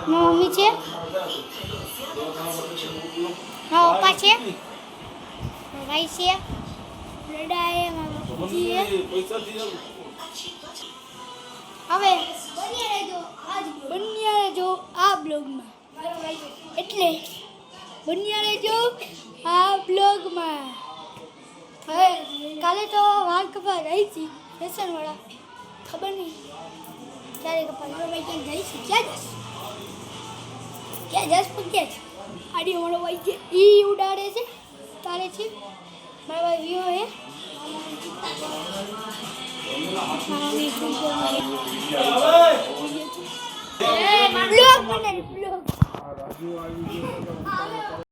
Mummy છે, મારા પપ્પા છે, ભાઈ છે, દાદા એ મારા બાપુજી છે. હવે બન્યા રહેજો આ બ્લોગમાં, એટલે બન્યા રહેજો આ બ્લોગમાં. હવે કાલે તો વાળ કપા રહી હતી ફેશનવાળા, ખબર નહીં ક્યારે કપા ભાઈ ક્યાં જઈ છે, ક્યાં જશ પણ ક્યાં છે. આડી અમારો ભાઈ છે એ ઉડાડે છે, તારે છે મારા ભાઈ વિયો હે. બ્લોગ બનાવી બ્લોગ.